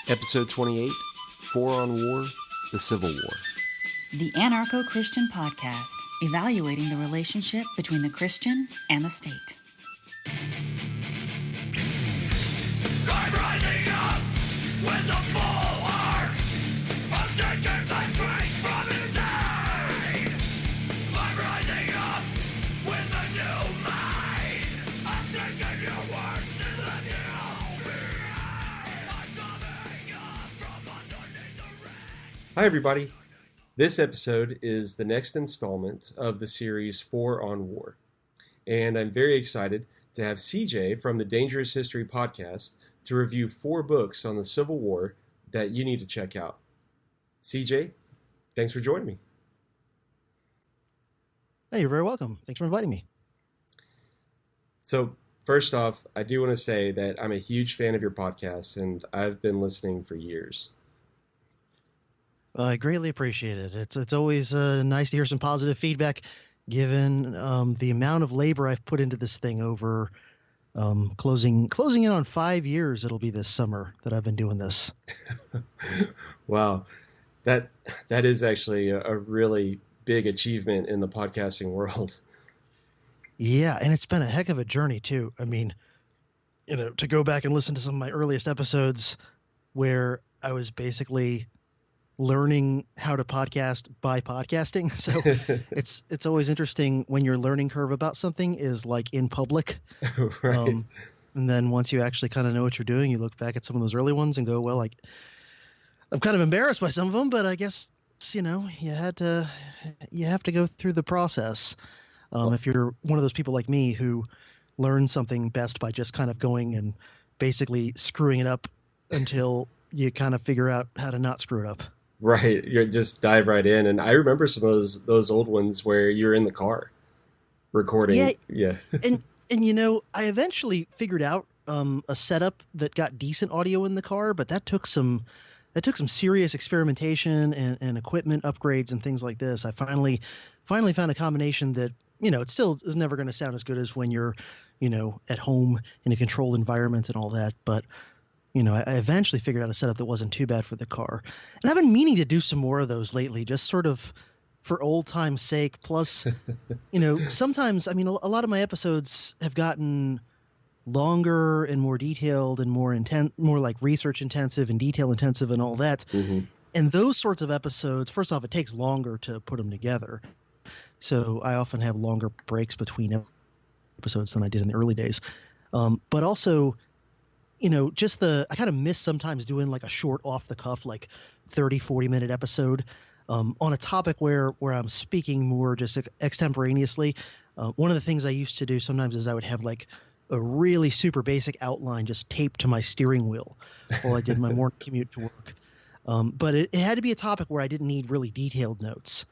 Episode 28, Four on War, the Civil War. The Anarcho-Christian Podcast, evaluating the relationship between the Christian and the state. I'm rising up with a full heart. I'm taking my strength from inside. I'm rising up with a new mind. I'm taking your words to the new behind. I'm coming up from underneath the rain. Hi, everybody. This episode is the next installment of the series Four on War. And I'm very excited to have CJ from the Dangerous History podcast to review 4 books on the Civil War that you need to check out. CJ, thanks for joining me. Hey, you're very welcome. Thanks for inviting me. So, first off, I do want to say that I'm a huge fan of your podcast, and I've been listening for years. I greatly appreciate it. It's always nice to hear some positive feedback, given the amount of labor I've put into this thing over closing in on 5 years. It'll be this summer that I've been doing this. Wow, that is actually a really big achievement in the podcasting world. Yeah, and it's been a heck of a journey too. I mean, to go back and listen to some of my earliest episodes where I was basically learning how to podcast by podcasting. So it's always interesting when your learning curve about something is like in public. Right. And then once you actually kind of know what you're doing, you look back at some of those early ones and go, well, like, I'm kind of embarrassed by some of them, but I guess, you have to go through the process. If you're one of those people like me who learns something best by just kind of going and basically screwing it up until you kind of figure out how to not screw it up. Right, you just dive right in, and I remember some of those old ones where you're in the car recording. Yeah. and I eventually figured out a setup that got decent audio in the car, but that took some serious experimentation and equipment upgrades and things like this. I finally found a combination that it still is never going to sound as good as when you're at home in a controlled environment and all that, but I eventually figured out a setup that wasn't too bad for the car. And I've been meaning to do some more of those lately, just sort of for old time's sake. Plus, sometimes, a lot of my episodes have gotten longer and more detailed and more like research intensive and detail intensive and all that. Mm-hmm. And those sorts of episodes, first off, it takes longer to put them together. So I often have longer breaks between episodes than I did in the early days. But also, I kind of miss sometimes doing like a short off the cuff, like 30-40 minute episode on a topic where I'm speaking more just extemporaneously. One of the things I used to do sometimes is I would have like a really super basic outline just taped to my steering wheel while I did my morning commute to work. But it had to be a topic where I didn't need really detailed notes.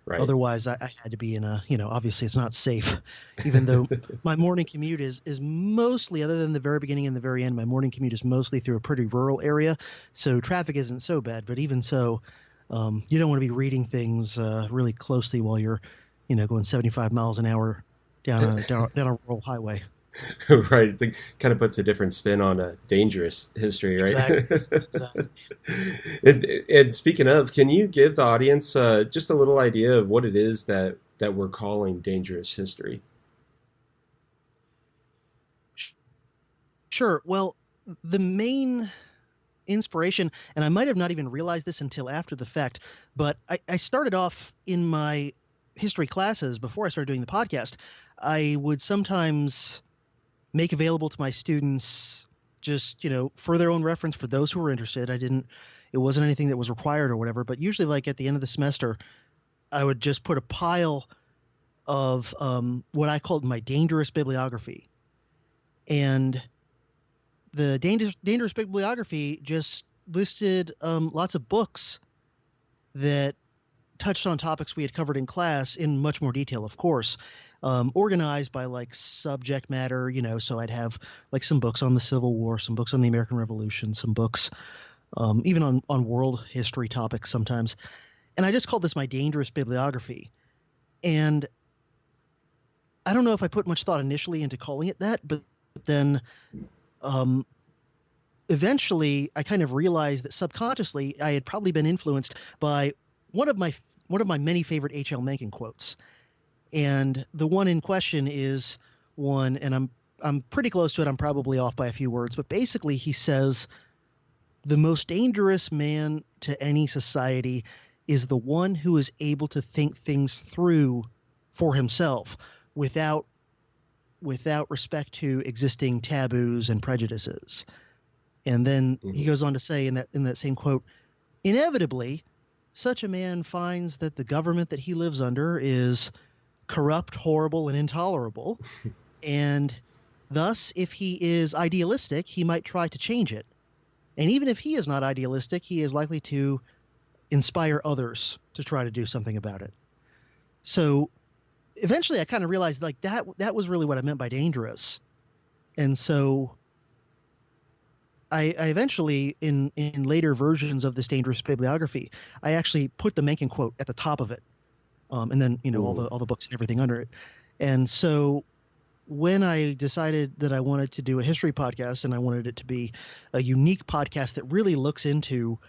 Right. Otherwise, I had to be in obviously it's not safe, even though my morning commute is mostly, other than the very beginning and the very end, my morning commute is mostly through a pretty rural area. So traffic isn't so bad. But even so, you don't want to be reading things really closely while you're, going 75 miles an hour down a rural highway. Right. It kind of puts a different spin on a dangerous history, right? Exactly. And speaking of, can you give the audience just a little idea of what it is that we're calling dangerous history? Sure. Well, the main inspiration, and I might have not even realized this until after the fact, but I started off in my history classes before I started doing the podcast. I would sometimes make available to my students just, for their own reference, for those who were interested. It wasn't anything that was required or whatever, but usually like at the end of the semester, I would just put a pile of what I called my dangerous bibliography. And the dangerous bibliography just listed lots of books that touched on topics we had covered in class in much more detail, of course. Organized by like subject matter, so I'd have like some books on the Civil War, some books on the American Revolution, some books even on world history topics sometimes. And I just called this my dangerous bibliography. And I don't know if I put much thought initially into calling it that, but then eventually I kind of realized that subconsciously I had probably been influenced by one of my many favorite H.L. Mencken quotes. And the one in question is one, and I'm pretty close to it. I'm probably off by a few words, but basically he says, the most dangerous man to any society is the one who is able to think things through for himself without respect to existing taboos and prejudices. And then he goes on to say in that same quote, inevitably, such a man finds that the government that he lives under is corrupt, horrible, and intolerable. And thus, if he is idealistic, he might try to change it. And even if he is not idealistic, he is likely to inspire others to try to do something about it. So eventually I kind of realized like that was really what I meant by dangerous. And so I eventually, in later versions of this dangerous bibliography, I actually put the Mencken quote at the top of it. And then, all the books and everything under it. And so when I decided that I wanted to do a history podcast, and I wanted it to be a unique podcast that really looks into,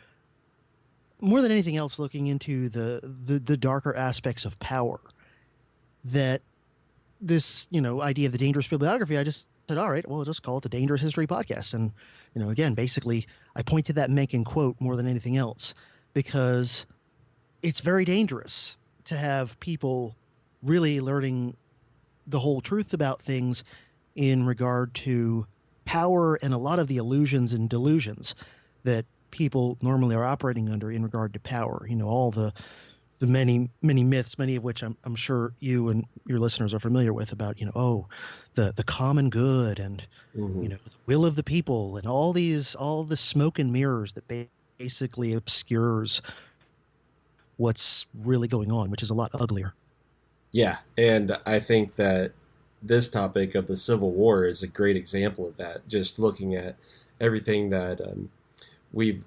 more than anything else, looking into the darker aspects of power, that this, idea of the dangerous bibliography, I just said, all right, well, I'll just call it the Dangerous History Podcast. And, again, basically I point to that Mencken quote more than anything else, because it's very dangerous to have people really learning the whole truth about things in regard to power and a lot of the illusions and delusions that people normally are operating under in regard to power. All the many myths, many of which I'm sure you and your listeners are familiar with, about the common good and the will of the people, and all the smoke and mirrors that basically obscures what's really going on, which is a lot uglier. Yeah, and I think that this topic of the Civil War is a great example of that. Just looking at everything that we've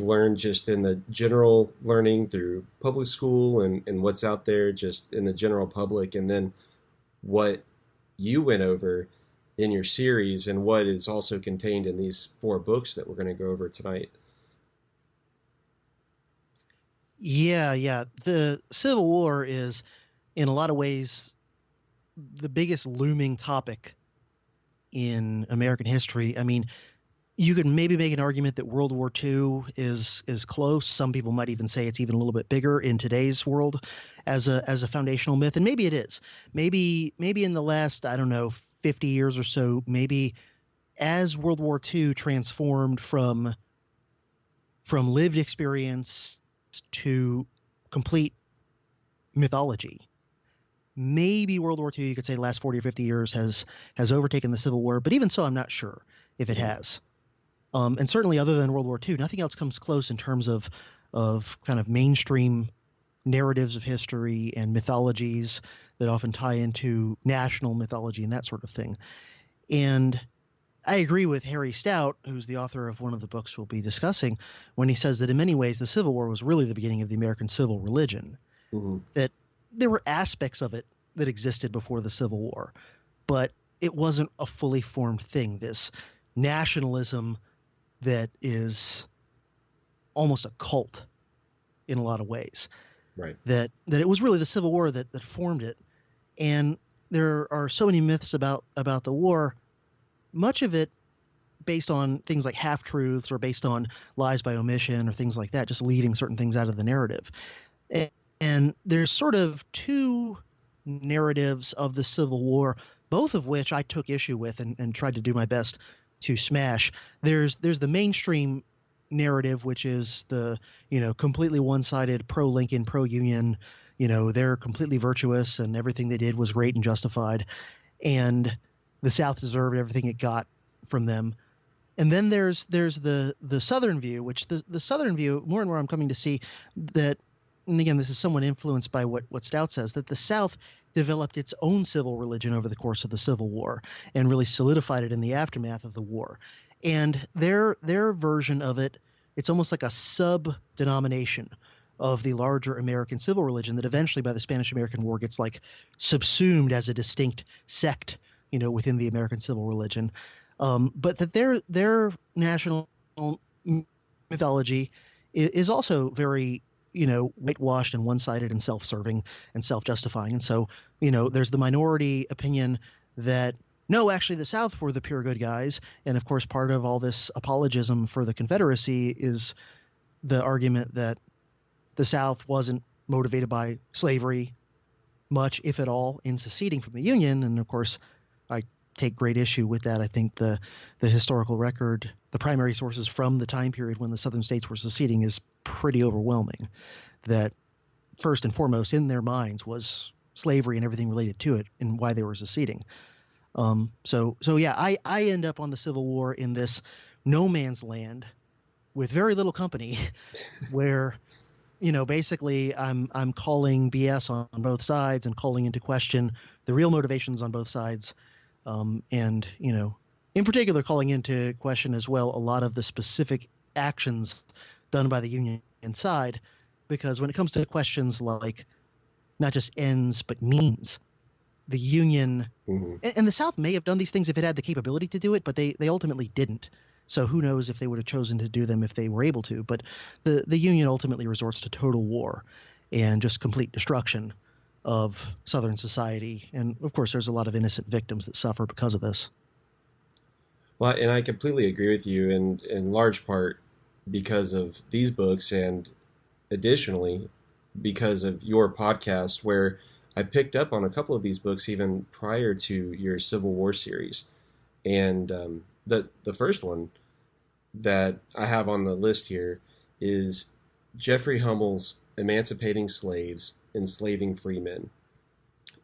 learned just in the general learning through public school and what's out there just in the general public, and then what you went over in your series and what is also contained in these 4 books that we're going to go over tonight. Yeah. The Civil War is, in a lot of ways, the biggest looming topic in American history. I mean, you could maybe make an argument that World War II is close. Some people might even say it's even a little bit bigger in today's world as a foundational myth, and maybe it is. Maybe in the last, 50 years or so, maybe as World War II transformed from lived experience to complete mythology, maybe World War II, you could say, the last 40 or 50 years has overtaken the Civil War. But even so, I'm not sure if it has. And certainly, other than World War II, nothing else comes close in terms of kind of mainstream narratives of history and mythologies that often tie into national mythology and that sort of thing. And I agree with Harry Stout, who's the author of one of the books we'll be discussing, when he says that in many ways the Civil War was really the beginning of the American civil religion. That there were aspects of it that existed before the Civil War, but it wasn't a fully formed thing. This nationalism that is almost a cult in a lot of ways. Right. That it was really the Civil War that formed it. And there are so many myths about the war, much of it based on things like half-truths or based on lies by omission or things like that, just leaving certain things out of the narrative. And there's sort of 2 narratives of the Civil War, both of which I took issue with and tried to do my best to smash. There's the mainstream narrative, which is the, completely one-sided pro-Lincoln, pro-Union, they're completely virtuous and everything they did was great and justified, and the South deserved everything it got from them. And then there's the Southern view, which the Southern view, more and more I'm coming to see that, and again, this is somewhat influenced by what Stout says, that the South developed its own civil religion over the course of the Civil War and really solidified it in the aftermath of the war. And their version of it, it's almost like a sub-denomination of the larger American civil religion that eventually by the Spanish-American War gets like subsumed as a distinct sect, within the American civil religion. but that their national mythology is also very, whitewashed and one-sided and self-serving and self-justifying. And so, there's the minority opinion that no, actually the South were the pure good guys. And of course, part of all this apologism for the Confederacy is the argument that the South wasn't motivated by slavery much, if at all, in seceding from the Union. And of course, I take great issue with that. I think the historical record, the primary sources from the time period when the Southern states were seceding, is pretty overwhelming. That first and foremost in their minds was slavery and everything related to it and why they were seceding. So yeah, I end up on the Civil War in this no man's land with very little company where, basically I'm calling BS on both sides and calling into question the real motivations on both sides. And, in particular, calling into question as well a lot of the specific actions done by the Union side, because when it comes to questions like not just ends but means, the Union and the South may have done these things if it had the capability to do it, but they ultimately didn't. So who knows if they would have chosen to do them if they were able to. But the Union ultimately resorts to total war and just complete destruction of Southern society. And of course, there's a lot of innocent victims that suffer because of this. Well, and I completely agree with you, and in large part because of these books, and additionally because of your podcast, where I picked up on a couple of these books even prior to your Civil War series. And the first one that I have on the list here is Jeffrey Hummel's Emancipating Slaves, Enslaving Free Men.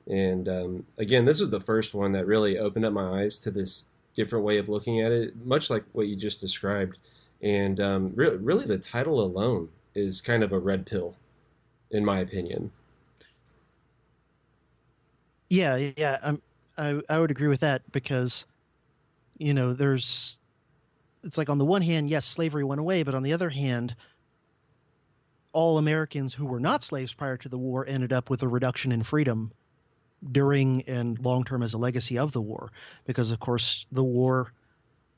And again, this was the first one that really opened up my eyes to this different way of looking at it, much like what you just described. And really the title alone is kind of a red pill, in my opinion. Yeah, I would agree with that, because, it's like on the one hand, yes, slavery went away, but on the other hand, all Americans who were not slaves prior to the war ended up with a reduction in freedom during and long term as a legacy of the war, because of course the war,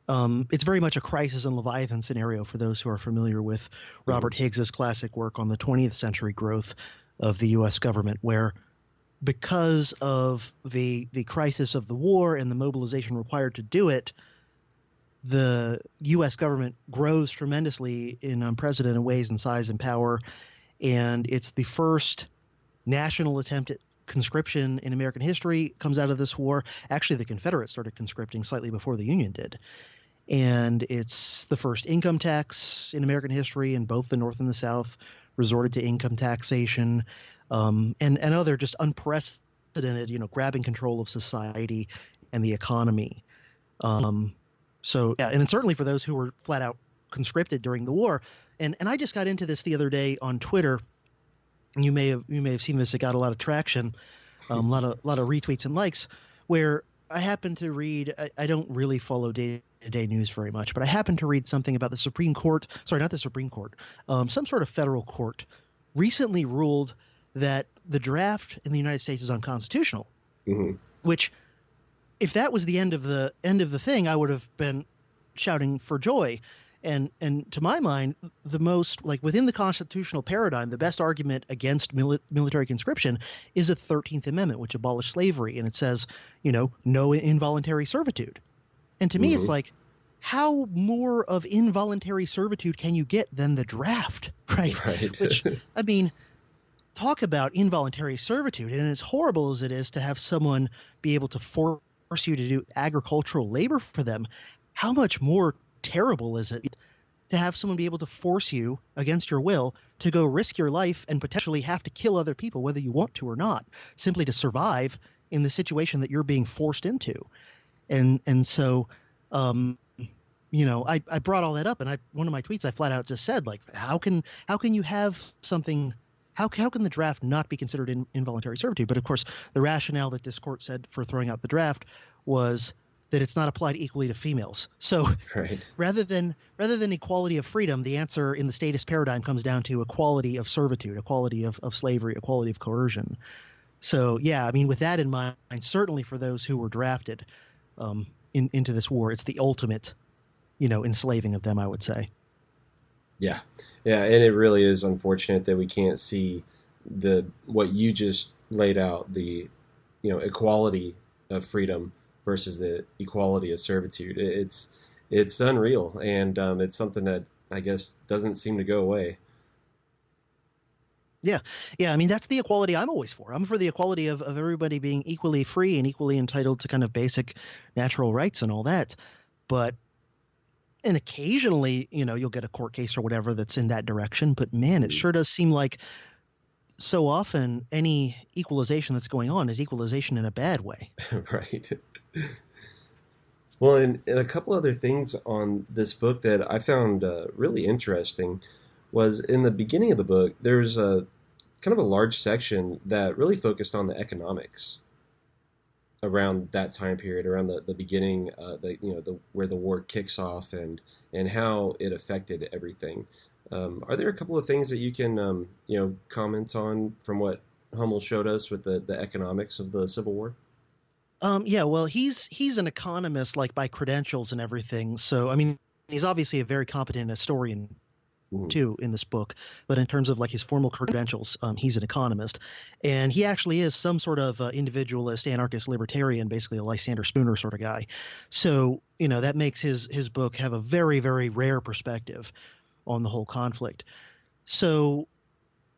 it's very much a crisis and Leviathan scenario for those who are familiar with Robert Higgs's classic work on the 20th century growth of the U.S. government, where because of the crisis of the war and the mobilization required to do it, the U.S. government grows tremendously in unprecedented ways in size and power. And it's the first national attempt at conscription in American history comes out of this war. Actually, the Confederates started conscripting slightly before the Union did. And it's the first income tax in American history, and both the North and the South resorted to income taxation. And other just unprecedented, grabbing control of society and the economy. So yeah, and certainly for those who were flat out conscripted during the war. And I just got into this the other day on Twitter. You may have seen this. It got a lot of traction, a lot of retweets and likes, where I happened to read. I don't really follow day-to-day news very much, but I happened to read something about the Supreme Court. Sorry, not the Supreme Court. Some sort of federal court recently ruled that the draft in the United States is unconstitutional, which, if that was the end of the thing, I would have been shouting for joy. And to my mind, the most, like, within the constitutional paradigm, the best argument against military conscription is a 13th Amendment, which abolished slavery. And it says, no involuntary servitude. And to me, it's like, how more of involuntary servitude can you get than the draft, right? Which, I mean, talk about involuntary servitude. And as horrible as it is to have someone be able to force you to do agricultural labor for them, how much more terrible is it to have someone be able to force you against your will to go risk your life and potentially have to kill other people, whether you want to or not, simply to survive in the situation that you're being forced into. And so, I brought all that up, and one of my tweets, I flat out just said, like, how can you have something? How can the draft not be considered involuntary servitude? But of course, the rationale that this court said for throwing out the draft was that it's not applied equally to females. So rather than equality of freedom, the answer in the statist paradigm comes down to equality of servitude, equality of slavery, equality of coercion. So yeah, I mean, with that in mind, certainly for those who were drafted, into this war. It's the ultimate, enslaving of them, I would say. Yeah, yeah, and it really is unfortunate that we can't see what you just laid out, the equality of freedom versus the equality of servitude. It's unreal, and it's something that I guess doesn't seem to go away. Yeah. Yeah. I mean, that's the equality I'm always for. I'm for the equality of everybody being equally free and equally entitled to kind of basic natural rights and all that. And occasionally, you'll get a court case or whatever that's in that direction. But man, it sure does seem like so often any equalization that's going on is equalization in a bad way. Right. Well, and a couple other things on this book that I found really interesting was in the beginning of the book, there's a kind of a large section that really focused on the economics around that time period, around the beginning, where the war kicks off and how it affected everything. Are there a couple of things that you can comment on from what Hummel showed us with the economics of the Civil War? Yeah, well, he's an economist, like, by credentials and everything. So, I mean, he's obviously a very competent historian too in this book, but in terms of like his formal credentials, he's an economist, and he actually is some sort of individualist, anarchist, libertarian, basically a Lysander Spooner sort of guy. So that makes his book have a very, very rare perspective on the whole conflict. So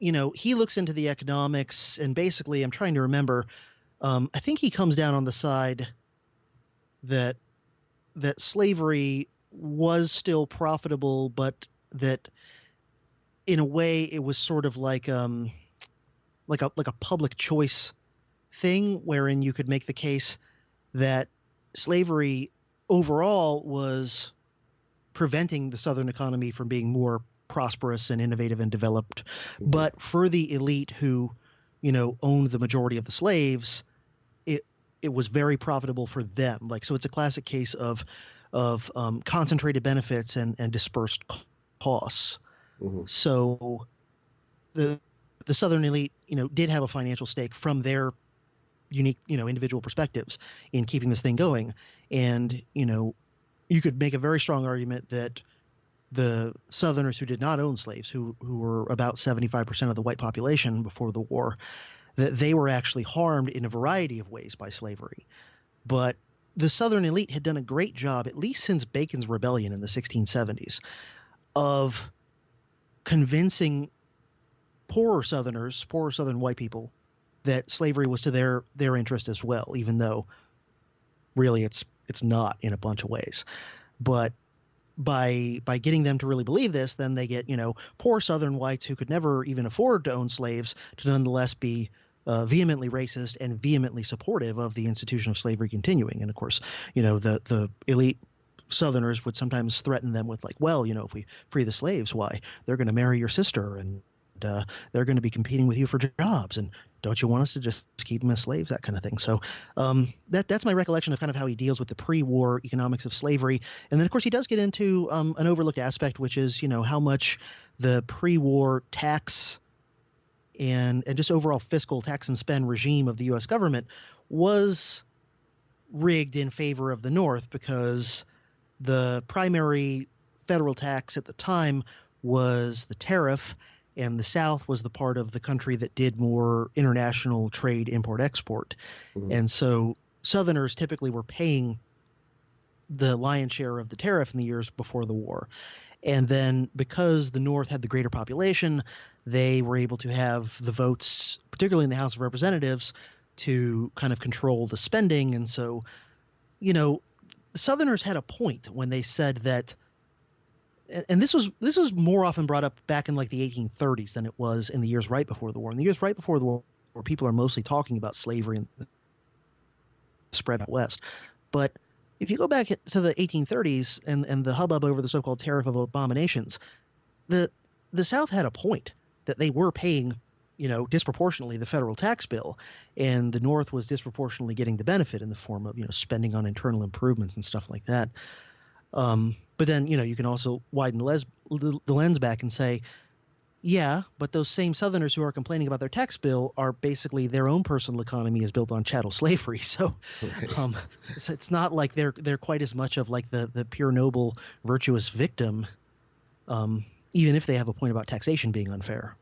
he looks into the economics, and basically, I'm trying to remember, I think he comes down on the side that slavery was still profitable, but that in a way it was sort of like a public choice thing, wherein you could make the case that slavery overall was preventing the Southern economy from being more prosperous and innovative and developed. But for the elite who, owned the majority of the slaves, it was very profitable for them. Like, so it's a classic case of concentrated benefits and dispersed costs. So the Southern elite, did have a financial stake from their unique, individual perspectives in keeping this thing going. And, you could make a very strong argument that the Southerners who did not own slaves, who were about 75% of the white population before the war, that they were actually harmed in a variety of ways by slavery. But the Southern elite had done a great job, at least since Bacon's Rebellion in the 1670s, of convincing poorer Southern white people, that slavery was to their interest as well, even though really it's not in a bunch of ways. But by getting them to really believe this, then they get, poor Southern whites who could never even afford to own slaves to nonetheless be vehemently racist and vehemently supportive of the institution of slavery continuing. And of course, the elite Southerners would sometimes threaten them with, like, well, if we free the slaves, why, they're going to marry your sister, and they're going to be competing with you for jobs, and don't you want us to just keep them as slaves, that kind of thing. So that's my recollection of kind of how he deals with the pre-war economics of slavery. And then, of course, he does get into an overlooked aspect, which is, how much the pre-war tax and just overall fiscal tax and spend regime of the U.S. government was rigged in favor of the North, because the primary federal tax at the time was the tariff, and the South was the part of the country that did more international trade, import-export. And so Southerners typically were paying the lion's share of the tariff in the years before the war. And then because the North had the greater population, they were able to have the votes, particularly in the House of Representatives, to kind of control the spending. And so, the Southerners had a point when they said that, and this was more often brought up back in like the 1830s than it was in the years right before the war. In the years right before the war, where people are mostly talking about slavery and the spread out west. But if you go back to the 1830s and the hubbub over the so-called tariff of abominations, the South had a point that they were paying, disproportionately the federal tax bill, and the North was disproportionately getting the benefit in the form of, spending on internal improvements and stuff like that. But then, you can also widen the lens back and say, Yeah, but those same Southerners who are complaining about their tax bill are basically their own personal economy is built on chattel slavery. So, Right. um, it's not like they're quite as much of like the pure noble virtuous victim, um, even if they have a point about taxation being unfair.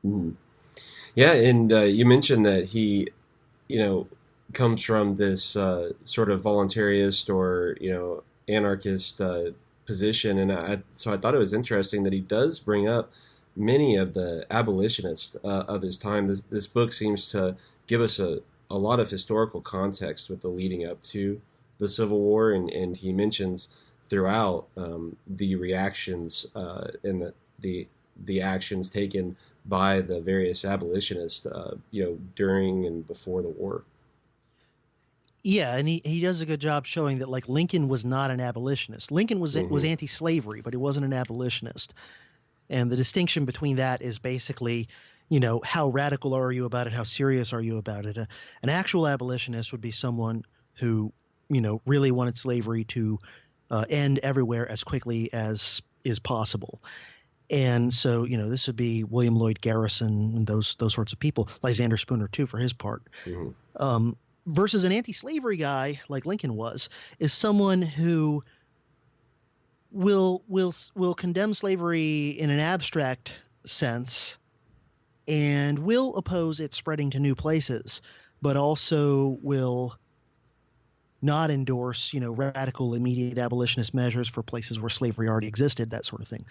Mhm. Yeah, and you mentioned that he, you know, comes from this sort of voluntarist or anarchist position, and so I thought it was interesting that he does bring up many of the abolitionists of his time. This book seems to give us a lot of historical context with the leading up to the Civil War, and he mentions throughout the reactions and the actions taken by the various abolitionists, during and before the war. Yeah, and he does a good job showing that like Lincoln was not an abolitionist. Lincoln was Hmm. anti-slavery, but he wasn't an abolitionist. And the distinction between that is basically, how radical are you about it? How serious are you about it? An actual abolitionist would be someone who, really wanted slavery to end everywhere as quickly as is possible. And so, this would be William Lloyd Garrison and those sorts of people, Lysander Spooner too, for his part. Hmm. Um, versus an anti-slavery guy like Lincoln was, is someone who will condemn slavery in an abstract sense and will oppose its spreading to new places, but also will not endorse, radical immediate abolitionist measures for places where slavery already existed, that sort of thing.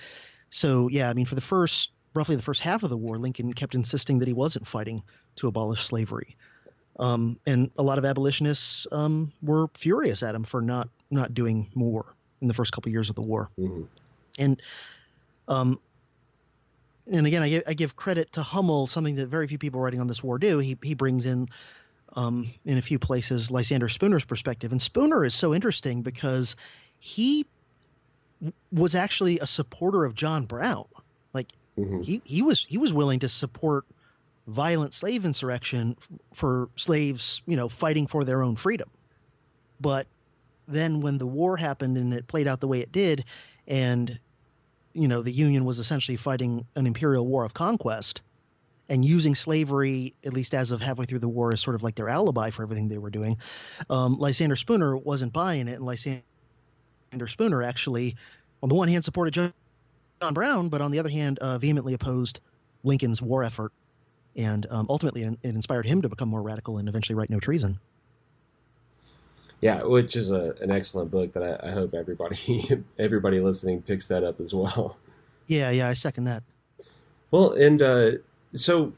So yeah, I mean, for roughly the first half of the war, Lincoln kept insisting that he wasn't fighting to abolish slavery. And a lot of abolitionists were furious at him for not doing more in the first couple of years of the war. Hmm. And um, and again, I give credit to Hummel, something that very few people writing on this war do. He brings in a few places Lysander Spooner's perspective, and Spooner is so interesting because he was actually a supporter of John Brown. Like Hmm. he was willing to support violent slave insurrection for slaves, fighting for their own freedom. But then when the war happened and it played out the way it did, and the Union was essentially fighting an imperial war of conquest and using slavery, at least as of halfway through the war, as sort of like their alibi for everything they were doing, Lysander Spooner wasn't buying it, and Lysander Spooner actually, on the one hand, supported John Brown, but on the other hand, vehemently opposed Lincoln's war effort, and ultimately it inspired him to become more radical and eventually write No Treason. Yeah, which is an excellent book that I hope everybody everybody listening picks that up as well. Yeah, I second that. Well, and so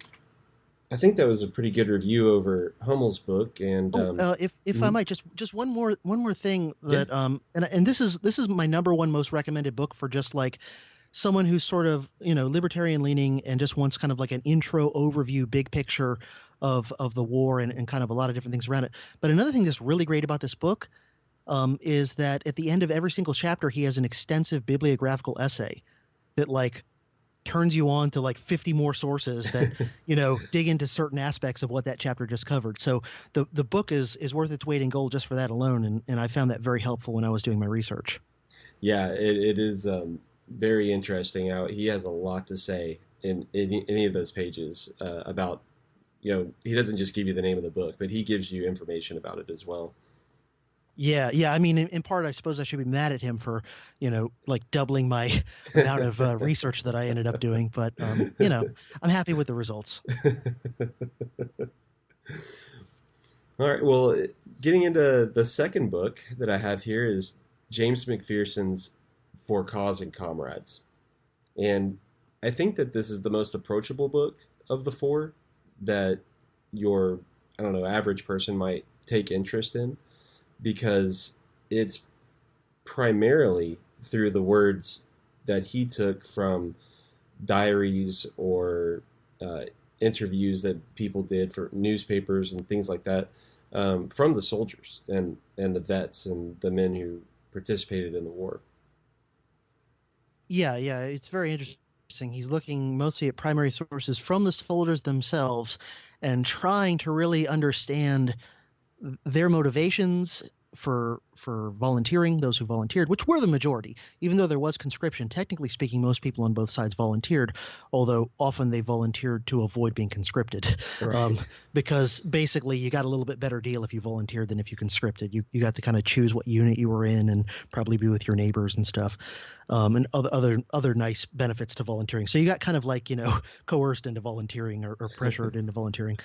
I think that was a pretty good review over Hummel's book, and Oh, if I mhm. might, just one more thing Yeah. that and this is my number one most recommended book for just like someone who's sort of libertarian leaning and just wants kind of like an intro overview, big picture of the war and kind of a lot of different things around it. But another thing that's really great about this book is that at the end of every single chapter, he has an extensive bibliographical essay that like turns you on to like 50 more sources that dig into certain aspects of what that chapter just covered. So the book is worth its weight in gold just for that alone, and I found that very helpful when I was doing my research. Yeah, it is very interesting. How he has a lot to say in any of those pages about. He doesn't just give you the name of the book, but he gives you information about it as well. Yeah. I mean, in part, I suppose I should be mad at him for, like doubling my amount of research that I ended up doing. But, I'm happy with the results. All right. Well, getting into the second book that I have here is James McPherson's For Cause and Comrades. And I think that this is the most approachable book of the four that your, I don't know, average person might take interest in because it's primarily through the words that he took from diaries or uh, interviews that people did for newspapers and things like that, from the soldiers and the vets and the men who participated in the war. Yeah, it's very interesting. He's looking mostly at primary sources from the soldiers themselves and trying to really understand their motivations for volunteering, those who volunteered, which were the majority. Even though there was conscription, technically speaking, most people on both sides volunteered, although often they volunteered to avoid being conscripted. Right. Because basically you got a little bit better deal if you volunteered than if you conscripted. You got to kind of choose what unit you were in and probably be with your neighbors and stuff, and other nice benefits to volunteering. So you got kind of like, coerced into volunteering or pressured into volunteering.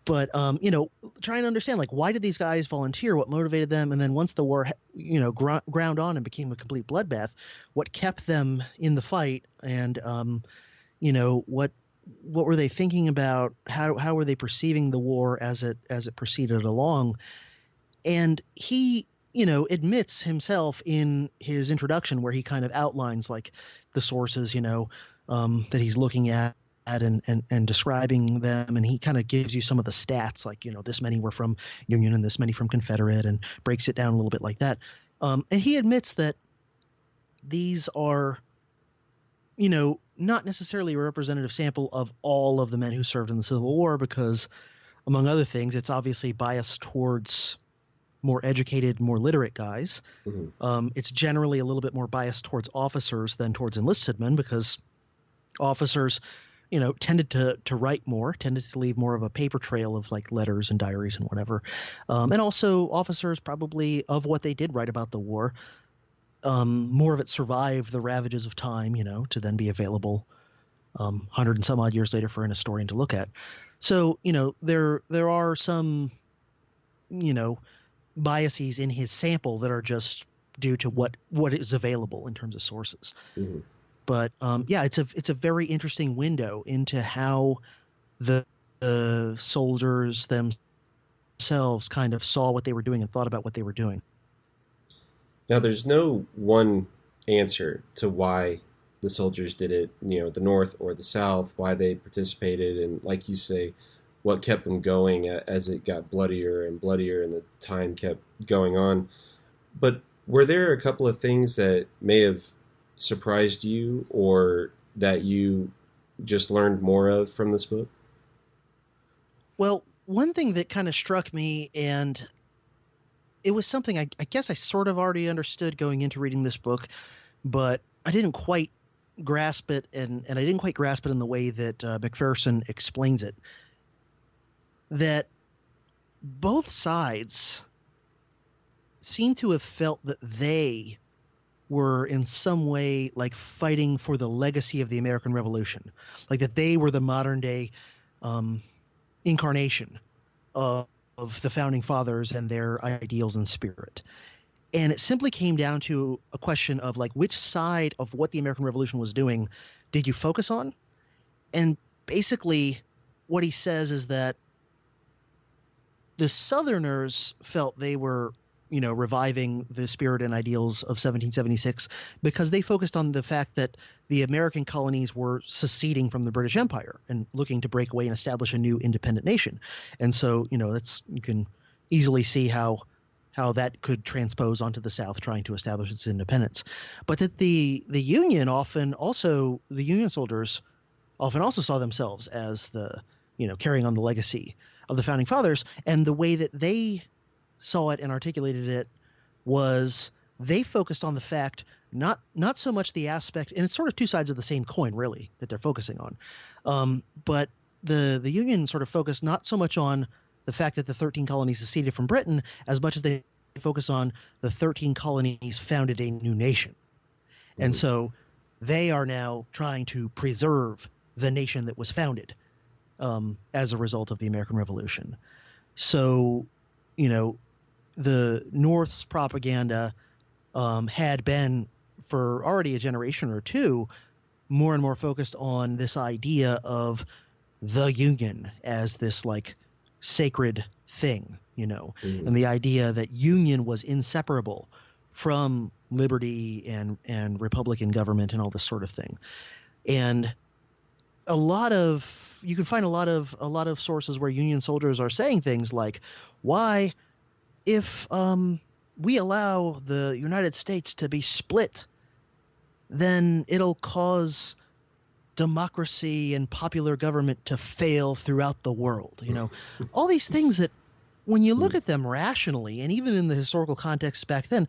But, trying to understand, like, why did these guys volunteer? What motivated them? And then once the war, ground on and became a complete bloodbath, what kept them in the fight? And, what were they thinking about? How were they perceiving the war as it proceeded along? And he, admits himself in his introduction where he kind of outlines, like, the sources, that he's looking at and describing them, and he kind of gives you some of the stats, like, this many were from Union and this many from Confederate, and breaks it down a little bit like that. And he admits that these are, not necessarily a representative sample of all of the men who served in the Civil War, because, among other things, it's obviously biased towards more educated, more literate guys. Mm-hmm. It's generally a little bit more biased towards officers than towards enlisted men, because officers tended to write more, tended to leave more of a paper trail of, like, letters and diaries and whatever. And also officers, probably, of what they did write about the war, more of it survived the ravages of time, to then be available 100 and some odd years later for an historian to look at. So, there are some, biases in his sample that are just due to what is available in terms of sources. Mm-hmm. But it's a very interesting window into how the soldiers themselves kind of saw what they were doing and thought about what they were doing. Now, there's no one answer to why the soldiers did it, the North or the South, why they participated, and, like you say, what kept them going as it got bloodier and bloodier and the time kept going on. But were there a couple of things that may have surprised you, or that you just learned more of from this book? Well, one thing that kind of struck me, and it was something I guess I sort of already understood going into reading this book, but I didn't quite grasp it, and I didn't quite grasp it in the way that McPherson explains it, that both sides seem to have felt that they were in some way, like, fighting for the legacy of the American Revolution, like that they were the modern day incarnation of the founding fathers and their ideals and spirit. And it simply came down to a question of, like, which side of what the American Revolution was doing did you focus on? And basically what he says is that the Southerners felt they were, reviving the spirit and ideals of 1776 because they focused on the fact that the American colonies were seceding from the British Empire and looking to break away and establish a new independent nation. And so, you can easily see how that could transpose onto the South trying to establish its independence. But that the Union soldiers often also saw themselves as the, carrying on the legacy of the founding fathers, and the way that they saw it and articulated it was they focused on the fact, not so much the aspect, and it's sort of two sides of the same coin, really, that they're focusing on. But the Union sort of focused not so much on the fact that the 13 colonies seceded from Britain as much as they focus on the 13 colonies founded a new nation. Mm-hmm. And so they are now trying to preserve the nation that was founded as a result of the American Revolution. So, the North's propaganda had been, for already a generation or two, more and more focused on this idea of the Union as this, like, sacred thing, mm-hmm. and the idea that union was inseparable from liberty and Republican government and all this sort of thing. And you can find a lot of sources where Union soldiers are saying things like, why, if we allow the United States to be split, then it'll cause democracy and popular government to fail throughout the world. All these things that when you look at them rationally, and even in the historical context back then,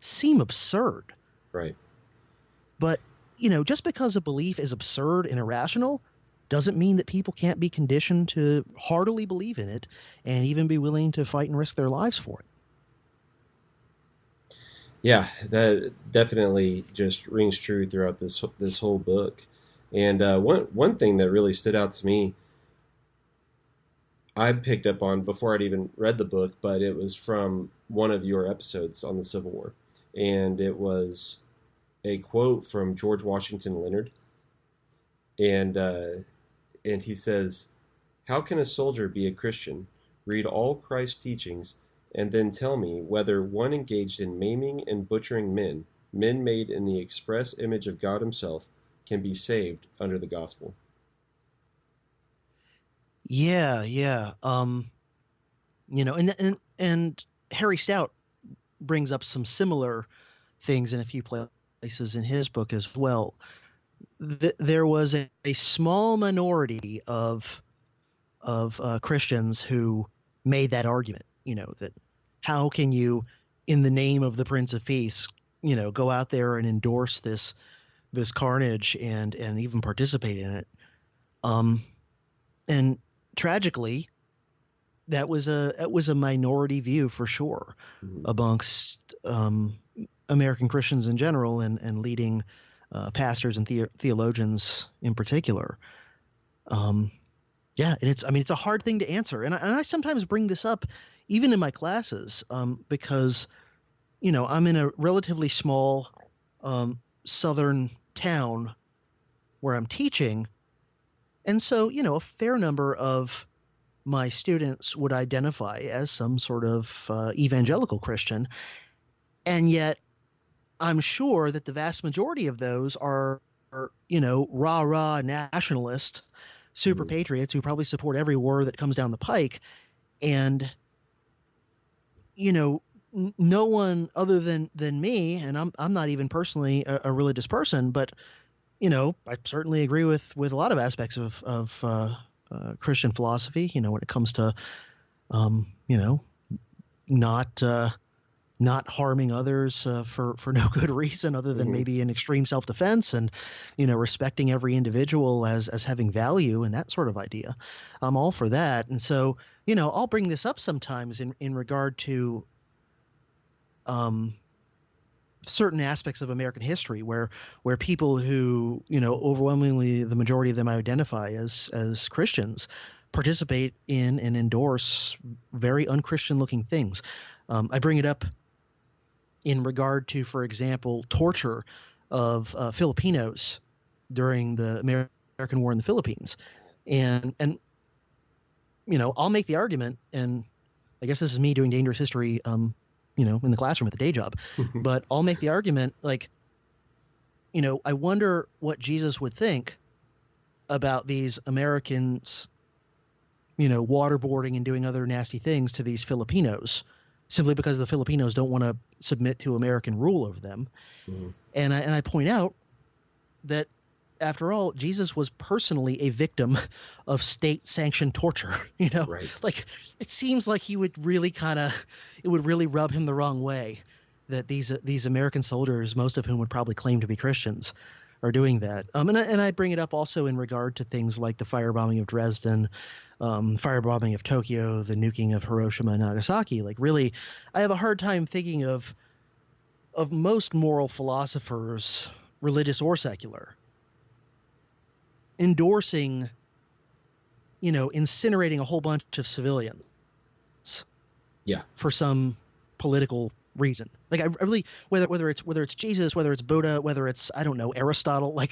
seem absurd. Right. But, just because a belief is absurd and irrational doesn't mean that people can't be conditioned to heartily believe in it and even be willing to fight and risk their lives for it. Yeah, that definitely just rings true throughout this whole book. And one thing that really stood out to me, I picked up on before I'd even read the book, but it was from one of your episodes on the Civil War, and it was a quote from George Washington Leonard, and he says, "How can a soldier be a Christian? Read all Christ's teachings, and then tell me whether one engaged in maiming and butchering men made in the express image of God Himself, can be saved under the gospel." Yeah, yeah. And Harry Stout brings up some similar things in a few places in his book as well. There was a small minority of Christians who made that argument, that how can you, in the name of the Prince of Peace, go out there and endorse this carnage and even participate in it. And tragically, that was a minority view for sure amongst American Christians in general and leading pastors and theologians in particular. Yeah, and it's a hard thing to answer, and I sometimes bring this up even in my classes because I'm in a relatively small southern town where I'm teaching, and so a fair number of my students would identify as some sort of evangelical Christian, and yet I'm sure that the vast majority of those are rah-rah nationalists, super patriots who probably support every war that comes down the pike. And, no one other than me, and I'm not even personally a religious person, but, I certainly agree with a lot of aspects of Christian philosophy, when it comes to, not harming others for no good reason other than maybe an extreme self-defense, and respecting every individual as having value and that sort of idea. I'm all for that. And so I'll bring this up sometimes in regard to certain aspects of American history where people who overwhelmingly the majority of them I identify as Christians participate in and endorse very unchristian looking things. I bring it up in regard to, for example, torture of Filipinos during the American War in the Philippines. And I'll make the argument, and I guess this is me doing dangerous history, in the classroom at the day job, but I'll make the argument, I wonder what Jesus would think about these Americans, waterboarding and doing other nasty things to these Filipinos, simply because the Filipinos don't want to submit to American rule of them. And I point out that, after all, Jesus was personally a victim of state-sanctioned torture. Right. It seems like it would really rub him the wrong way that these American soldiers, most of whom would probably claim to be Christians, are doing that. And I bring it up also in regard to things like the firebombing of Dresden, firebombing of Tokyo, the nuking of Hiroshima and Nagasaki. Really, I have a hard time thinking of most moral philosophers, religious or secular, endorsing, incinerating a whole bunch of civilians. Yeah. For some political reason. I really, whether it's Jesus, whether it's Buddha, whether it's, I don't know, Aristotle, I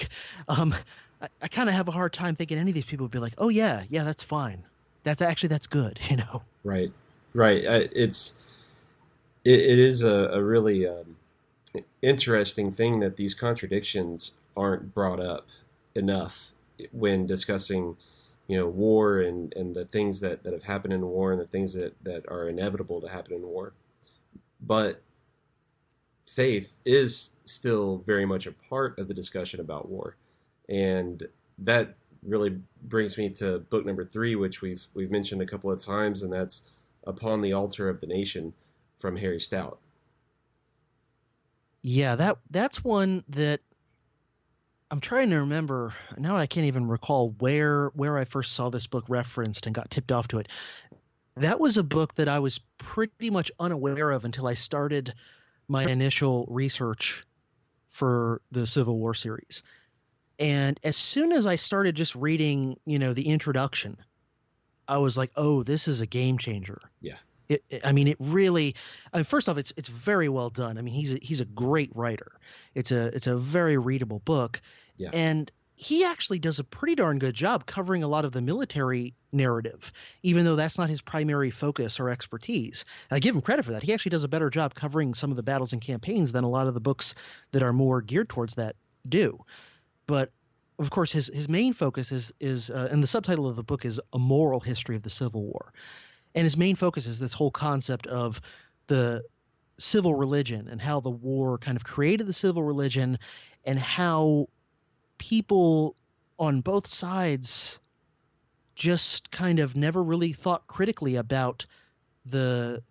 kind of have a hard time thinking any of these people would be like, oh yeah, that's fine. That's good, Right. It is a really interesting thing that these contradictions aren't brought up enough when discussing, war and the things that have happened in war and the things that are inevitable to happen in war. But faith is still very much a part of the discussion about war. And that really brings me to book number 3, which we've mentioned a couple of times, and that's upon the altar of the nation from Harry Stout. Yeah, that's one that I'm trying to remember. Now I can't even recall where I first saw this book referenced and got tipped off to it. That was a book that I was pretty much unaware of until I started my initial research for the Civil War series. And as soon as I started just reading, the introduction, I was like, oh, this is a game changer. Yeah. It really. First off, it's very well done. I mean, he's a great writer. It's a very readable book, Yeah. and he actually does a pretty darn good job covering a lot of the military narrative, even though that's not his primary focus or expertise. And I give him credit for that. He actually does a better job covering some of the battles and campaigns than a lot of the books that are more geared towards that do. But of course, his main focus is and the subtitle of the book is A Moral History of the Civil War. And his main focus is this whole concept of the civil religion and how the war kind of created the civil religion, and how people on both sides just kind of never really thought critically about the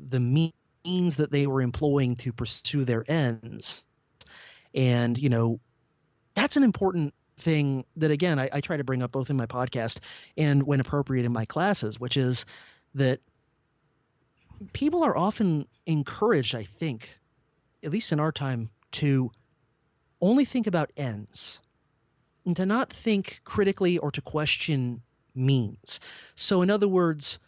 means that they were employing to pursue their ends. And, that's an important thing that, again, I try to bring up both in my podcast and when appropriate in my classes, which is that people are often encouraged, I think, at least in our time, to only think about ends and to not think critically or to question means. So in other words,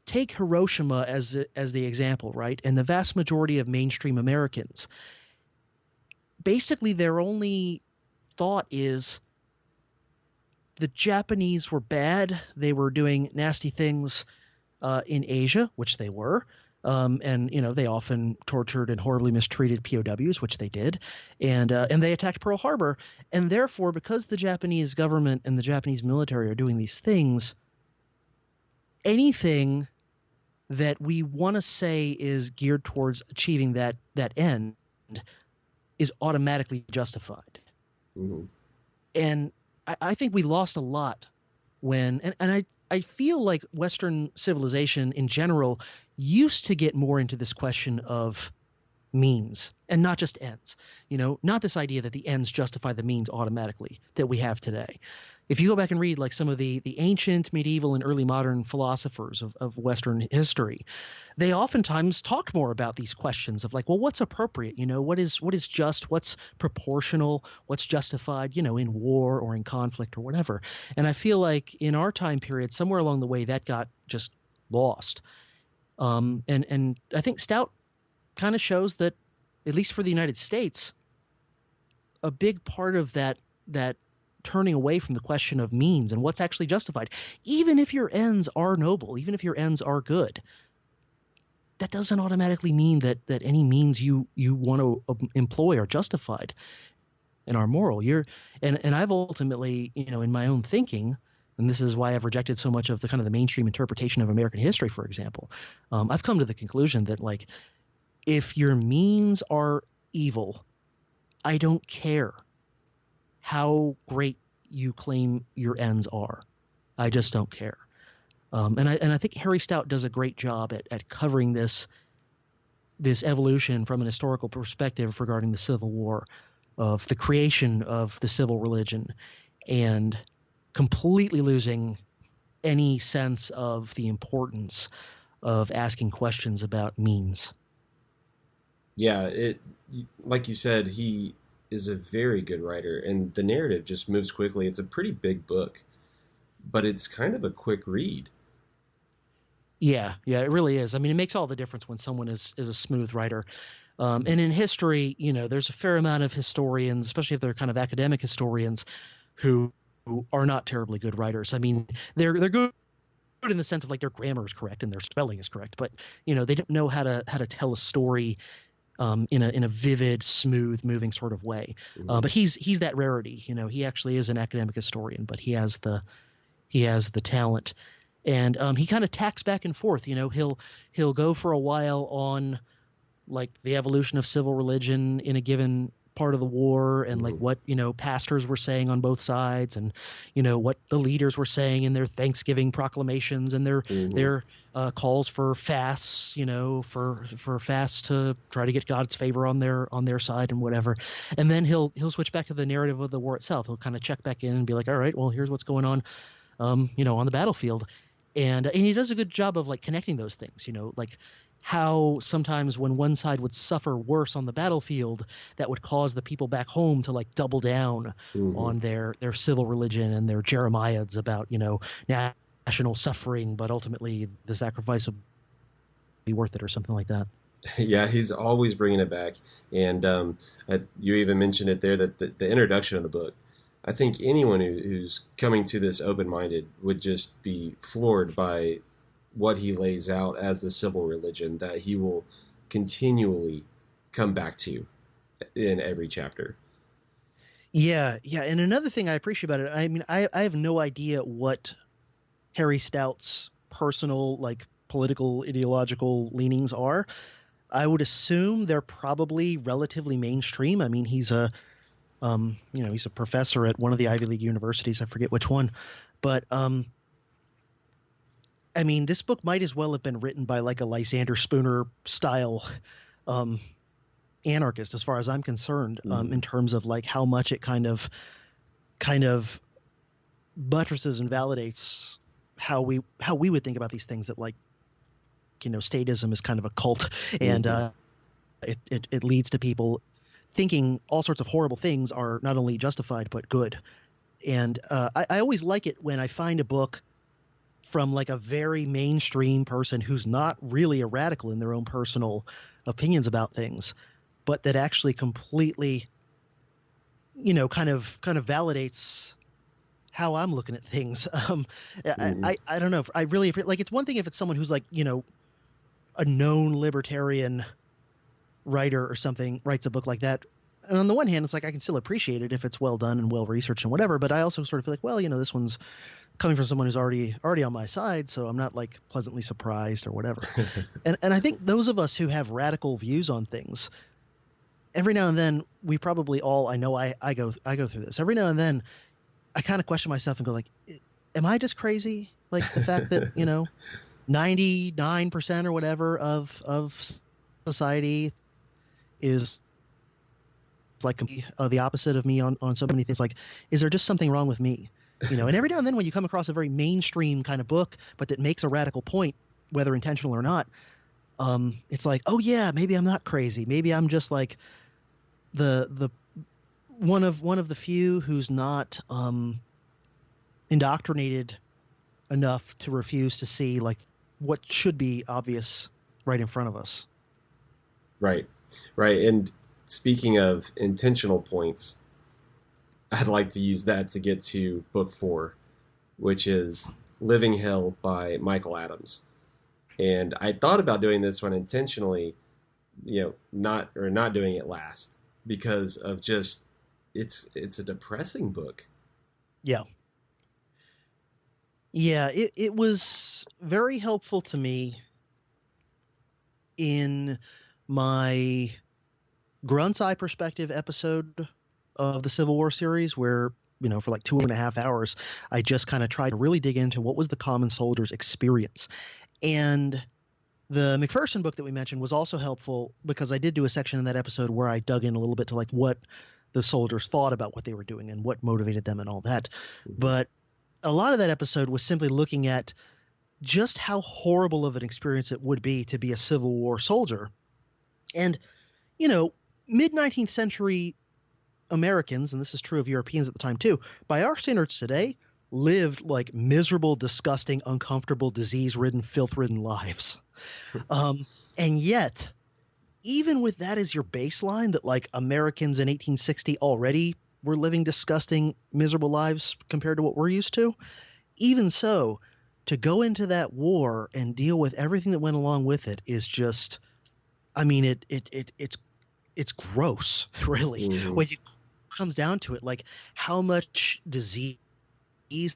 take Hiroshima as the example, right? And the vast majority of mainstream Americans, basically their only thought is the Japanese were bad. They were doing nasty things in Asia, which they were. And they often tortured and horribly mistreated POWs, which they did, and they attacked Pearl Harbor. And therefore, because the Japanese government and the Japanese military are doing these things, anything that we want to say is geared towards achieving that end is automatically justified. Mm-hmm. And I think we lost a lot when, and I feel like Western civilization in general used to get more into this question of means and not just ends. Not this idea that the ends justify the means automatically that we have today. If you go back and read like some of the ancient, medieval, and early modern philosophers of Western history, they oftentimes talked more about these questions of like, well, what's appropriate? What is just, what's proportional, what's justified, in war or in conflict or whatever. And I feel like in our time period, somewhere along the way, that got just lost. And I think Stout kind of shows that, at least for the United States, a big part of that turning away from the question of means and what's actually justified, even if your ends are noble, even if your ends are good, that doesn't automatically mean that any means you want to employ are justified and are moral. And I've ultimately, in my own thinking, and this is why I've rejected so much of the kind of the mainstream interpretation of American history, for example, I've come to the conclusion that, like, if your means are evil, I don't care how great you claim your ends are. I just don't care. And I think Harry Stout does a great job at covering this evolution from an historical perspective regarding the Civil War, of the creation of the civil religion, and completely losing any sense of the importance of asking questions about means. Yeah, like you said, he is a very good writer, and the narrative just moves quickly. It's a pretty big book, but it's kind of a quick read. Yeah, it really is. I mean, it makes all the difference when someone is a smooth writer. And in history, there's a fair amount of historians, especially if they're kind of academic historians, who are not terribly good writers. I mean, they're good in the sense of like their grammar is correct and their spelling is correct, but they don't know how to tell a story in a vivid, smooth, moving sort of way. Mm-hmm. But he's that rarity. He actually is an academic historian, but he has the talent. And he kind of tacks back and forth. He'll go for a while on like the evolution of civil religion in a given part of the war and like what, pastors were saying on both sides and, what the leaders were saying in their Thanksgiving proclamations and their calls for fasts, for fasts to try to get God's favor on their side and whatever. And then he'll switch back to the narrative of the war itself. He'll kind of check back in and be like, all right, well, here's what's going on, on the battlefield. And he does a good job of like connecting those things, like how sometimes when one side would suffer worse on the battlefield, that would cause the people back home to like double down on their civil religion and their Jeremiads about, national suffering, but ultimately the sacrifice would be worth it or something like that. Yeah, he's always bringing it back. And you even mentioned it there that the introduction of the book, I think anyone who's coming to this open-minded would just be floored by what he lays out as the civil religion that he will continually come back to in every chapter. Yeah. And another thing I appreciate about it, I mean, I have no idea what Harry Stout's personal, like, political, ideological leanings are. I would assume they're probably relatively mainstream. I mean, he's a professor at one of the Ivy League universities. I forget which one, but I mean, this book might as well have been written by like a Lysander Spooner style anarchist, as far as I'm concerned, in terms of like how much it kind of buttresses and validates how we would think about these things, that like, statism is kind of a cult, and it leads to people thinking all sorts of horrible things are not only justified but good. And I always like it when I find a book from like a very mainstream person who's not really a radical in their own personal opinions about things, but that actually completely, kind of validates how I'm looking at things. I don't know. I really like, it's one thing if it's someone who's like, a known libertarian writer or something writes a book like that. And on the one hand, it's like, I can still appreciate it if it's well done and well researched and whatever, but I also sort of feel like, well, this one's coming from someone who's already on my side, so I'm not like pleasantly surprised or whatever. and I think those of us who have radical views on things, every now and then we probably all, I know I go through this. Every now and then I kind of question myself and go like, am I just crazy? Like the fact that, 99% or whatever of society is like the opposite of me on so many things. Like, is there just something wrong with me? And every now and then when you come across a very mainstream kind of book, but that makes a radical point, whether intentional or not, it's like, oh yeah, maybe I'm not crazy. Maybe I'm just like the one of the few who's not indoctrinated enough to refuse to see like what should be obvious right in front of us. Right. And speaking of intentional points, I'd like to use that to get to book 4, which is Living Hell by Michael Adams. And I thought about doing this one intentionally, not doing it last, because of just, it's a depressing book. Yeah. Yeah, it was very helpful to me in my Grunt's Eye Perspective episode of the Civil War series, where, for like 2.5 hours, I just kind of tried to really dig into what was the common soldier's experience. And the McPherson book that we mentioned was also helpful because I did do a section in that episode where I dug in a little bit to like what the soldiers thought about what they were doing and what motivated them and all that. But a lot of that episode was simply looking at just how horrible of an experience it would be to be a Civil War soldier. And, mid-19th century Americans, and this is true of Europeans at the time too, by our standards today, lived like miserable, disgusting, uncomfortable, disease-ridden, filth-ridden lives. And yet, even with that as your baseline, that like Americans in 1860 already were living disgusting, miserable lives compared to what we're used to, even so, to go into that war and deal with everything that went along with it is just, I mean, it's gross, really. When it comes down to it, like how much disease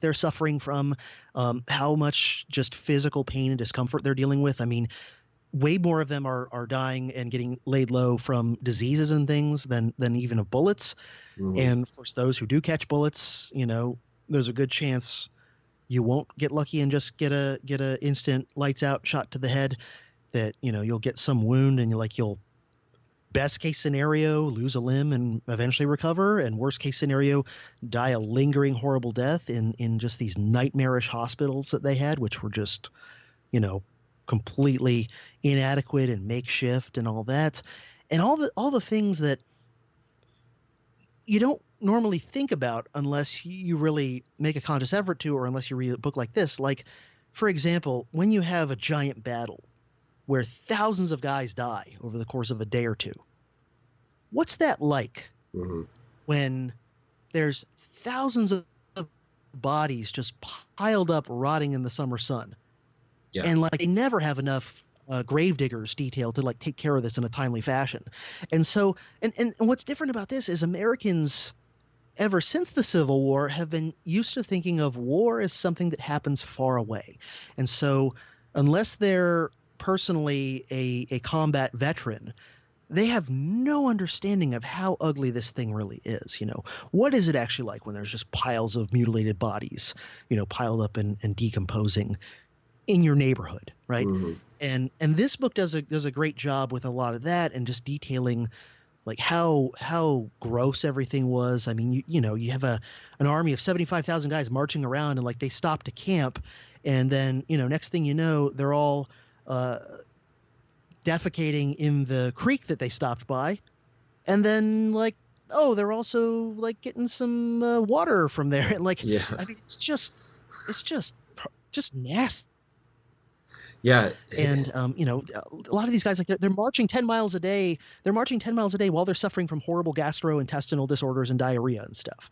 they're suffering from, how much just physical pain and discomfort they're dealing with. I mean, way more of them are dying and getting laid low from diseases and things than even of bullets. Mhm. And for those who do catch bullets, there's a good chance you won't get lucky and just get a instant lights out shot to the head. That you'll get some wound and you'll best case scenario lose a limb and eventually recover, and worst case scenario die a lingering horrible death in just these nightmarish hospitals that they had, which were just completely inadequate and makeshift and all that, and all the things that you don't normally think about unless you really make a conscious effort to, or unless you read a book like this. Like, for example, when you have a giant battle where thousands of guys die over the course of a day or two, what's that like? Mm-hmm. When there's thousands of bodies just piled up rotting in the summer sun? Yeah. And they never have enough grave diggers detailed to take care of this in a timely fashion. And so, and what's different about this is Americans, ever since the Civil War, have been used to thinking of war as something that happens far away. And so unless they're personally a combat veteran, they have no understanding of how ugly this thing really is. What is it actually like when there's just piles of mutilated bodies, piled up and decomposing in your neighborhood, right? Mm-hmm. And this book does a great job with a lot of that, and just detailing how gross everything was. I mean, you have an army of 75,000 guys marching around, and they stop to camp, and then next thing you know, they're all defecating in the creek that they stopped by, and then they're also getting some water from there, and Yeah. I mean, it's just nasty. Yeah. And a lot of these guys, they're marching 10 miles a day. They're marching 10 miles a day while they're suffering from horrible gastrointestinal disorders and diarrhea and stuff.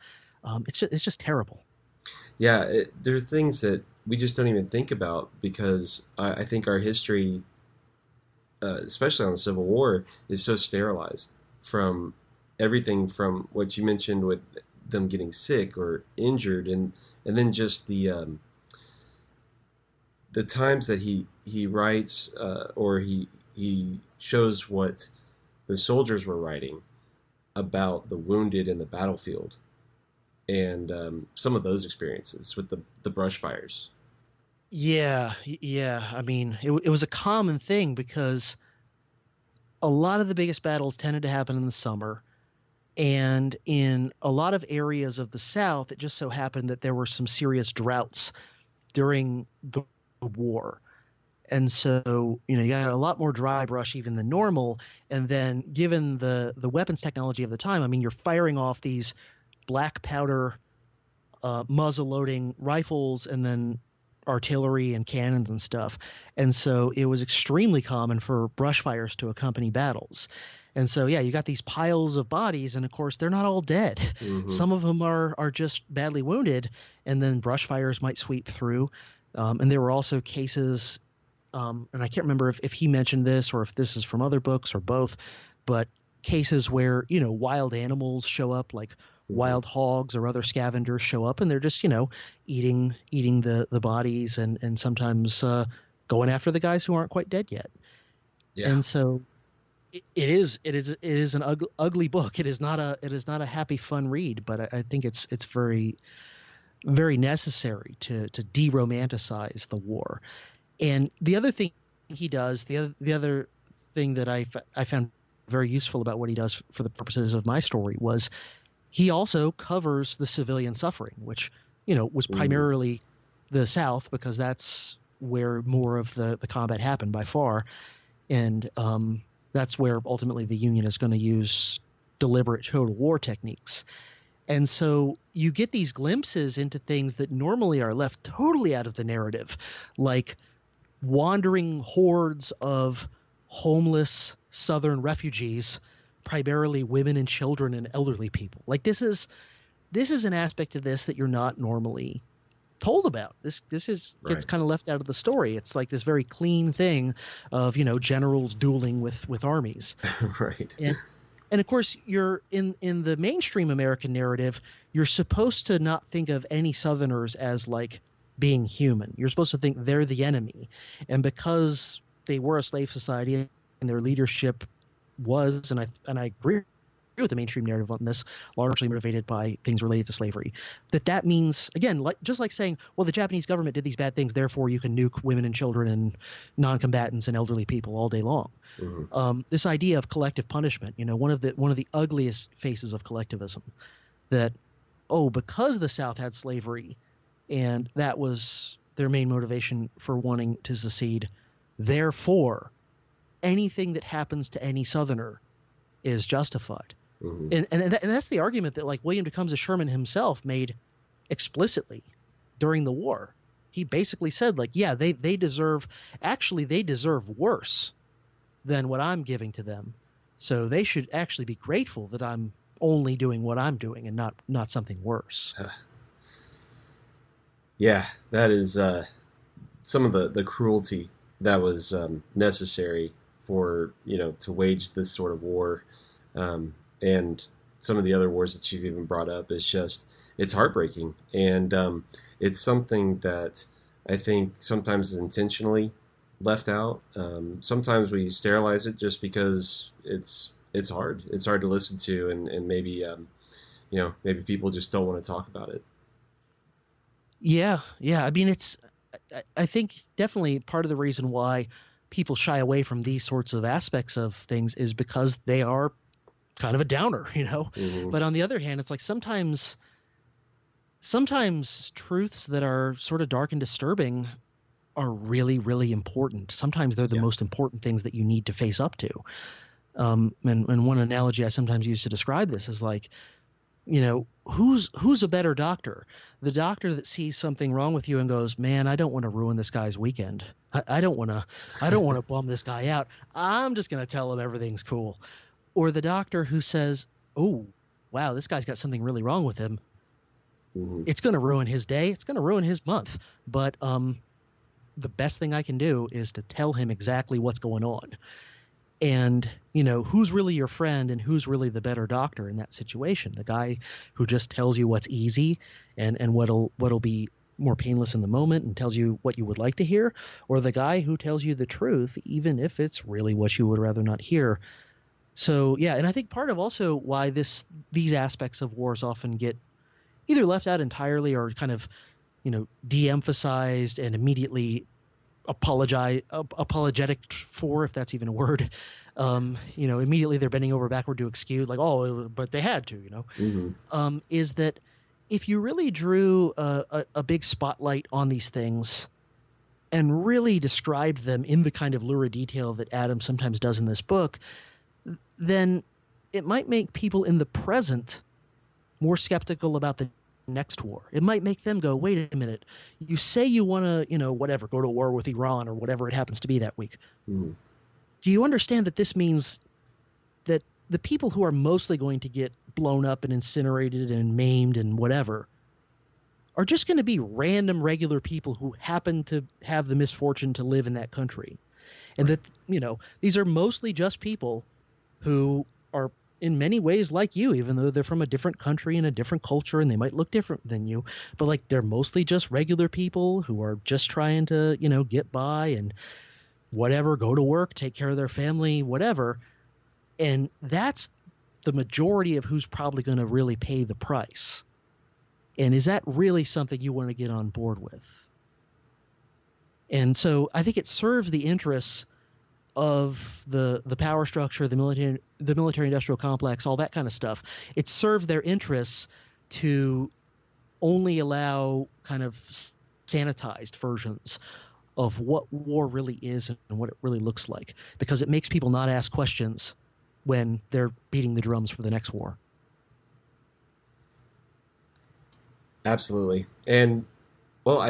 It's just terrible. Yeah, there are things that we just don't even think about, because I think our history, especially on the Civil War, is so sterilized from everything from what you mentioned with them getting sick or injured, and then just the times that he writes or he shows what the soldiers were writing about the wounded in the battlefield, and some of those experiences with the brush fires. Yeah. I mean, it was a common thing because a lot of the biggest battles tended to happen in the summer. And in a lot of areas of the South, it just so happened that there were some serious droughts during the war. And so, you got a lot more dry brush even than normal. And then given the weapons technology of the time, I mean, you're firing off these black powder muzzle loading rifles and then artillery and cannons and stuff. And so it was extremely common for brush fires to accompany battles. And so, yeah, you got these piles of bodies, and of course, they're not all dead. Mm-hmm. Some of them are just badly wounded, and then brush fires might sweep through. And there were also cases, and I can't remember if he mentioned this or if this is from other books or both, but cases where, wild animals show up, like wild hogs or other scavengers show up, and they're just, eating the bodies and sometimes going after the guys who aren't quite dead yet. Yeah. And so it is an ugly book. It is not a happy, fun read, but I think it's very, very necessary to de-romanticize the war. And the other thing he does, the other thing that I found very useful about what he does for the purposes of my story was he also covers the civilian suffering, which, was primarily the South, because that's where more of the combat happened by far. And that's where ultimately the Union is going to use deliberate total war techniques. And so you get these glimpses into things that normally are left totally out of the narrative, like wandering hordes of homeless Southern refugees, primarily women and children and elderly people. Like this is an aspect of this that you're not normally told about. This gets kind of left out of the story. It's like this very clean thing of, generals dueling with armies. Right. And of course, you're in the mainstream American narrative, you're supposed to not think of any Southerners as being human. You're supposed to think they're the enemy. And because they were a slave society, and their leadership was, and I agree with the mainstream narrative on this, largely motivated by things related to slavery. That means, again, just like saying, well, the Japanese government did these bad things, therefore you can nuke women and children and non-combatants and elderly people all day long. Mm-hmm. This idea of collective punishment, one of the ugliest faces of collectivism, that, oh, because the South had slavery and that was their main motivation for wanting to secede, therefore anything that happens to any Southerner is justified. Mm-hmm. And that's the argument that, like, William Tecumseh Sherman himself made explicitly during the war. He basically said, like, yeah, they deserve worse than what I'm giving to them. So they should actually be grateful that I'm only doing what I'm doing and not something worse. Yeah, that is some of the cruelty that was necessary for, to wage this sort of war. And some of the other wars that you've even brought up is just, it's heartbreaking. And it's something that I think sometimes is intentionally left out. Sometimes we sterilize it just because it's hard. It's hard to listen to, and maybe, maybe people just don't want to talk about it. Yeah. I mean, I think definitely part of the reason why people shy away from these sorts of aspects of things is because they are kind of a downer, Mm-hmm. But on the other hand, it's like sometimes truths that are sort of dark and disturbing are really, really important. Sometimes they're the most important things that you need to face up to. And one analogy I sometimes use to describe this is like, who's a better doctor? The doctor that sees something wrong with you and goes, man, I don't want to ruin this guy's weekend. I don't want to bum this guy out. I'm just going to tell him everything's cool. Or the doctor who says, oh, wow, this guy's got something really wrong with him. Mm-hmm. It's going to ruin his day. It's going to ruin his month. But the best thing I can do is to tell him exactly what's going on. And, who's really your friend and who's really the better doctor in that situation? The guy who just tells you what's easy and what'll be more painless in the moment and tells you what you would like to hear, or the guy who tells you the truth, even if it's really what you would rather not hear. So, yeah, and I think part of also why these aspects of wars often get either left out entirely or kind of, de-emphasized and immediately apologetic for, if that's even a word. Immediately they're bending over backward to excuse, like, oh, but they had to, Mm-hmm. Is that if you really drew a big spotlight on these things and really described them in the kind of lurid detail that Adam sometimes does in this book, then it might make people in the present more skeptical about the next war. It might make them go, wait a minute, you say you want to, whatever, go to war with Iran or whatever it happens to be that week. Mm-hmm. Do you understand that this means that the people who are mostly going to get blown up and incinerated and maimed and whatever are just going to be random regular people who happen to have the misfortune to live in that country? And that, these are mostly just people who are in many ways like you, even though they're from a different country and a different culture and they might look different than you, but like they're mostly just regular people who are just trying to, get by and whatever, go to work, take care of their family, whatever. And that's the majority of who's probably going to really pay the price. And is that really something you want to get on board with? And so I think it serves the interests of the power structure, the military industrial complex, all that kind of stuff. It serves their interests to only allow kind of sanitized versions of what war really is and what it really looks like, because it makes people not ask questions when they're beating the drums for the next war. Absolutely. And, well,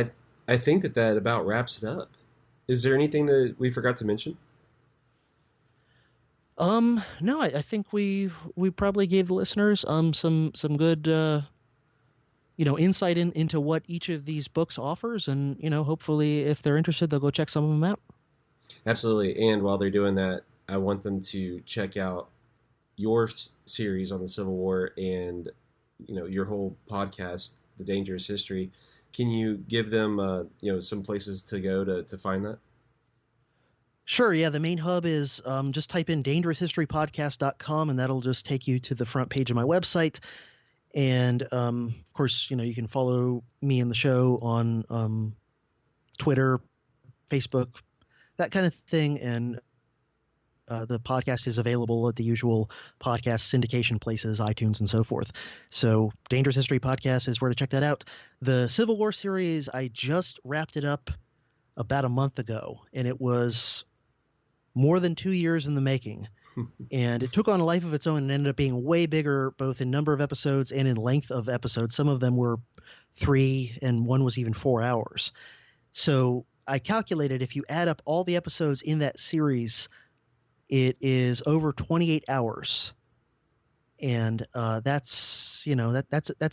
I think that about wraps it up. Is there anything that we forgot to mention? No, I think we probably gave the listeners some good insight into what each of these books offers, and hopefully if they're interested they'll go check some of them out. Absolutely. And while they're doing that, I want them to check out your series on the Civil War and your whole podcast, The Dangerous History. Can you give them some places to go to find that? Sure. Yeah. The main hub is just type in dangeroushistorypodcast.com, and that'll just take you to the front page of my website. And of course, you can follow me and the show on Twitter, Facebook, that kind of thing. And the podcast is available at the usual podcast syndication places, iTunes and so forth. So Dangerous History Podcast is where to check that out. The Civil War series, I just wrapped it up about a month ago, and it was more than 2 years in the making. And it took on a life of its own and ended up being way bigger, both in number of episodes and in length of episodes. Some of them were 3, and one was even 4 hours. So I calculated if you add up all the episodes in that series, it is over 28 hours. And that's a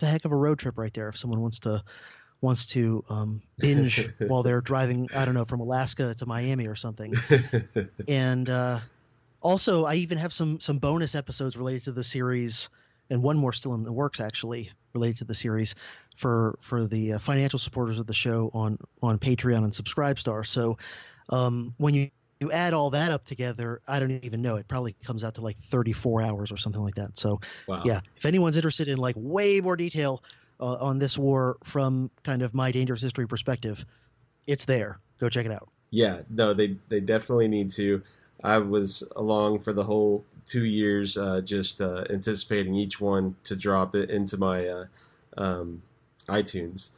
heck of a road trip right there. If someone wants to binge while they're driving, I don't know, from Alaska to Miami or something. And also, I even have some bonus episodes related to the series, and one more still in the works, actually, related to the series for the financial supporters of the show on Patreon and Subscribestar. So when you add all that up together, I don't even know. It probably comes out to like 34 hours or something like that. So, Wow. Yeah, if anyone's interested in like way more detail on this war from kind of my Dangerous History perspective, it's there. Go check it out. Yeah, no, they definitely need to. I was along for the whole 2 years, just anticipating each one to drop it into my iTunes.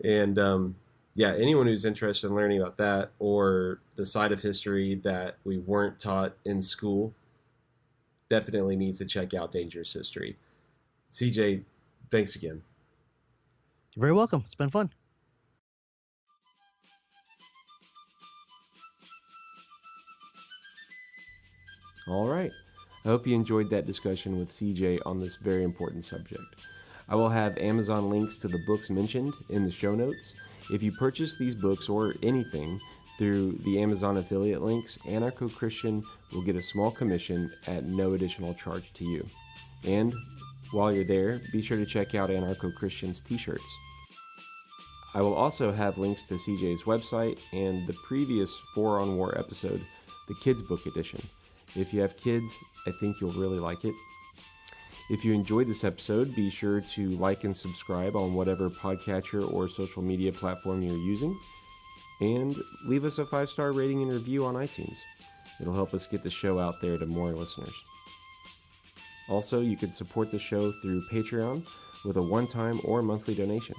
And yeah, anyone who's interested in learning about that or the side of history that we weren't taught in school definitely needs to check out Dangerous History. CJ, thanks again. You're very welcome. It's been fun. All right. I hope you enjoyed that discussion with CJ on this very important subject. I will have Amazon links to the books mentioned in the show notes. If you purchase these books or anything through the Amazon affiliate links, Anarcho-Christian will get a small commission at no additional charge to you. And while you're there, be sure to check out Anarcho-Christian's t-shirts. I will also have links to CJ's website and the previous 4 on War episode, the Kids Book Edition. If you have kids, I think you'll really like it. If you enjoyed this episode, be sure to like and subscribe on whatever podcatcher or social media platform you're using. And leave us a 5-star rating and review on iTunes. It'll help us get the show out there to more listeners. Also, you can support the show through Patreon with a one-time or monthly donation.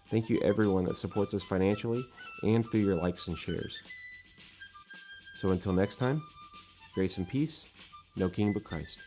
Thank you everyone that supports us financially and through your likes and shares. So until next time, grace and peace, no king but Christ.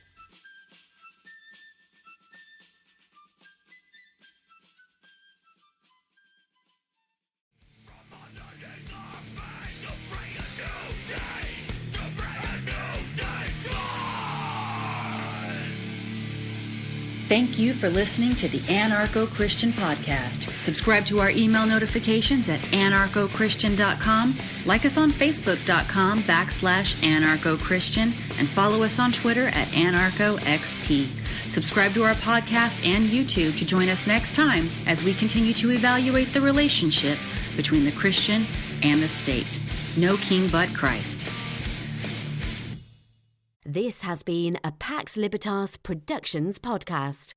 Thank you for listening to the Anarcho-Christian Podcast. Subscribe to our email notifications at anarchochristian.com, like us on facebook.com/anarchochristian, and follow us on Twitter at anarchoxp. Subscribe to our podcast and YouTube to join us next time as we continue to evaluate the relationship between the Christian and the state. No king but Christ. This has been a Pax Libertas Productions podcast.